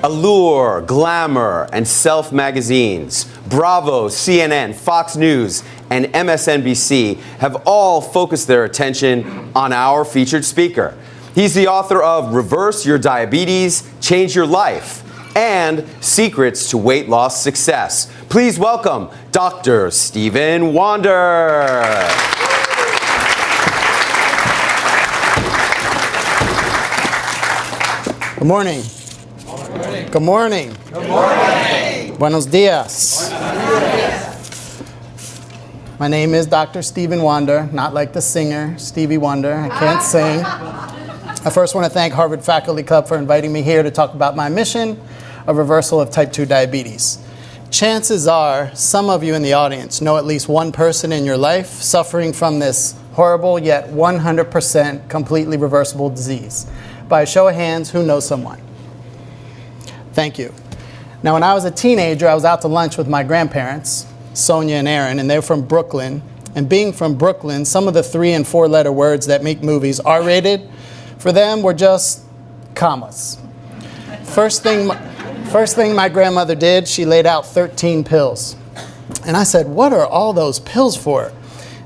Allure, Glamour, and Self magazines, Bravo, CNN, Fox News, and MSNBC have all focused their attention on our featured speaker. He's the author of Reverse Your Diabetes, Change Your Life, and Secrets to Weight Loss Success. Please welcome Dr. Stephen Wander. Good morning. Good morning. Good morning. Buenos dias. My name is Dr. Stephen Wander, not like the singer, Stevie Wonder. I can't sing. I first want to thank Harvard Faculty Club for inviting me here to talk about my mission of reversal of type 2 diabetes. Chances are some of you in the audience know at least one person in your life suffering from this horrible yet 100% completely reversible disease. By a show of hands, who knows someone? Thank you. Now, when I was a teenager, I was out to lunch with my grandparents, Sonia and Aaron, and they're from Brooklyn. And being from Brooklyn, some of the 3- and 4-letter words that make movies R-rated, for them were just commas. First thing my grandmother did, she laid out 13 pills. And I said, what are all those pills for?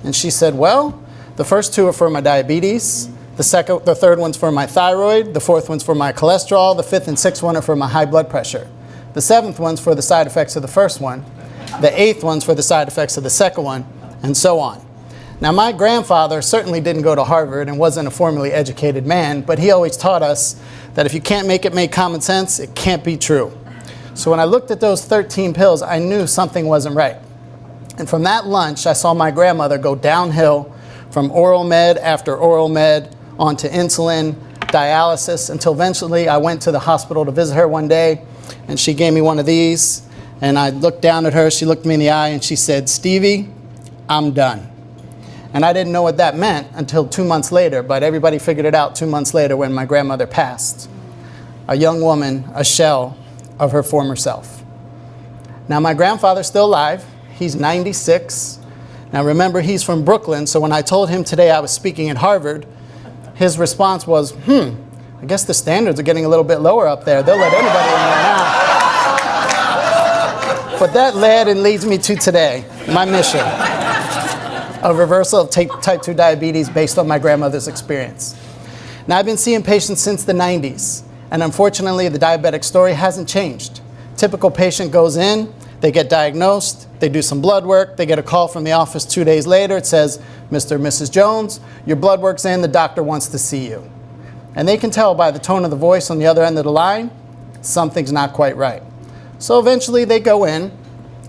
And she said, well, the first 2 are for my diabetes. The third one's for my thyroid, the 4th one's for my cholesterol, the 5th and 6th one are for my high blood pressure. The 7th one's for the side effects of the first one, the 8th one's for the side effects of the second one, and so on. Now, my grandfather certainly didn't go to Harvard and wasn't a formally educated man, but he always taught us that if you can't make it make common sense, it can't be true. So when I looked at those 13 pills, I knew something wasn't right. And from that lunch, I saw my grandmother go downhill from oral med after oral med, onto insulin, dialysis, until eventually I went to the hospital to visit her one day, and she gave me one of these, and I looked down at her, she looked me in the eye, and she said, Stevie, I'm done. And I didn't know what that meant until 2 months later, but everybody figured it out 2 months later when my grandmother passed. A young woman, a shell of her former self. Now, my grandfather's still alive. He's 96. Now, remember, he's from Brooklyn, so when I told him today I was speaking at Harvard, his response was, I guess the standards are getting a little bit lower up there. They'll let anybody in there now. But that led and leads me to today, my mission of reversal of type 2 diabetes based on my grandmother's experience. Now, I've been seeing patients since the 90s, and unfortunately, the diabetic story hasn't changed. Typical patient goes in, they get diagnosed, they do some blood work, they get a call from the office 2 days later. It says, Mr. and Mrs. Jones, your blood work's in, the doctor wants to see you. And they can tell by the tone of the voice on the other end of the line, something's not quite right. So eventually they go in,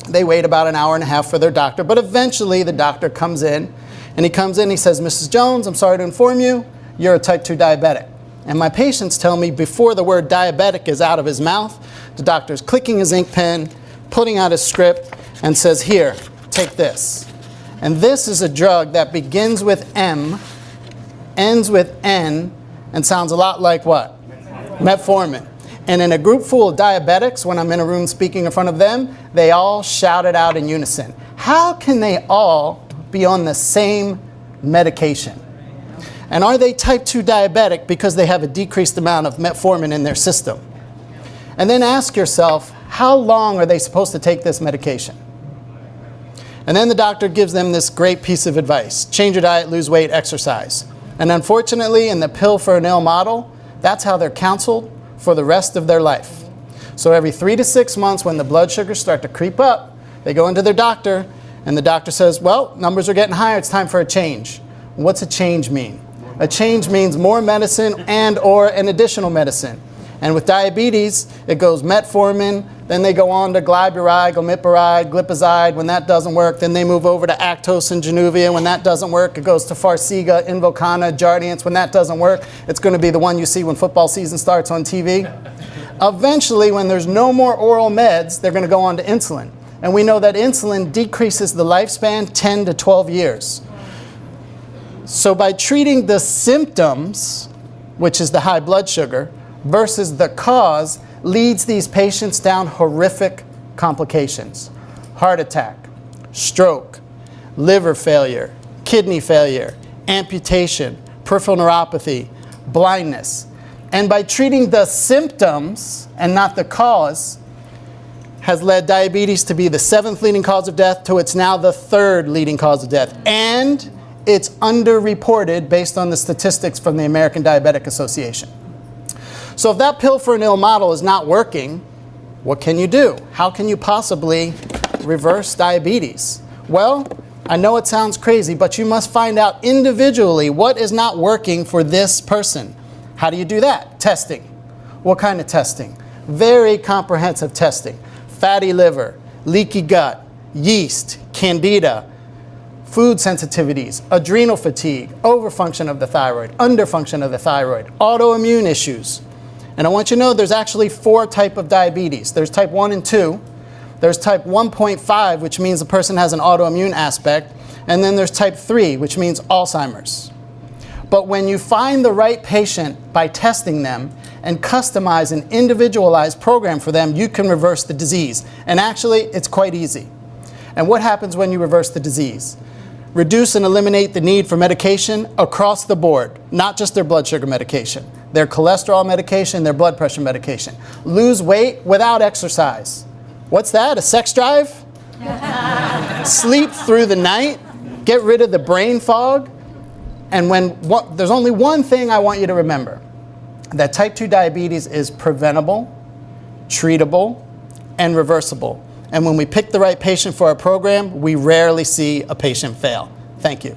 they wait about an hour and a half for their doctor, but eventually the doctor comes in, and he comes in, he says, Mrs. Jones, I'm sorry to inform you, you're a type 2 diabetic. And my patients tell me before the word diabetic is out of his mouth, the doctor's clicking his ink pen, putting out his script, and says, here, take this. And this is a drug that begins with M, ends with N, and sounds a lot like what? Metformin. And in a group full of diabetics, when I'm in a room speaking in front of them, they all shout it out in unison. How can they all be on the same medication? And are they type 2 diabetic because they have a decreased amount of metformin in their system? And then ask yourself, how long are they supposed to take this medication? And then the doctor gives them this great piece of advice. Change your diet, lose weight, exercise. And unfortunately, in the pill for an ill model, that's how they're counseled for the rest of their life. So every 3 to 6 months, when the blood sugars start to creep up, they go into their doctor, and the doctor says, well, numbers are getting higher, it's time for a change. What's a change mean? A change means more medicine and or an additional medicine. And with diabetes, it goes metformin, then they go on to glyburide, glipizide. When that doesn't work, then they move over to Actos and Januvia. When that doesn't work, it goes to Farxiga, Invokana, Jardiance. When that doesn't work, it's going to be the one you see when football season starts on TV. Eventually, when there's no more oral meds, they're going to go on to insulin. And we know that insulin decreases the lifespan 10 to 12 years. So by treating the symptoms, which is the high blood sugar, versus the cause, leads these patients down horrific complications. Heart attack, stroke, liver failure, kidney failure, amputation, peripheral neuropathy, blindness. And by treating the symptoms and not the cause, has led diabetes to be the 7th leading cause of death to it's now the 3rd leading cause of death. And it's underreported based on the statistics from the American Diabetic Association. So if that pill for an ill model is not working, what can you do? How can you possibly reverse diabetes? Well, I know it sounds crazy, but you must find out individually what is not working for this person. How do you do that? Testing. What kind of testing? Very comprehensive testing. Fatty liver, leaky gut, yeast, candida, food sensitivities, adrenal fatigue, overfunction of the thyroid, underfunction of the thyroid, autoimmune issues. And I want you to know there's actually 4 types of diabetes. There's type 1 and 2. There's type 1.5, which means the person has an autoimmune aspect. And then there's type 3, which means Alzheimer's. But when you find the right patient by testing them and customize an individualized program for them, you can reverse the disease. And actually, it's quite easy. And what happens when you reverse the disease? Reduce and eliminate the need for medication across the board, not just their blood sugar medication, their cholesterol medication, their blood pressure medication. Lose weight without exercise. What's that, a sex drive? Sleep through the night, get rid of the brain fog. And there's only one thing I want you to remember, that type 2 diabetes is preventable, treatable, and reversible. And when we pick the right patient for our program, we rarely see a patient fail. Thank you.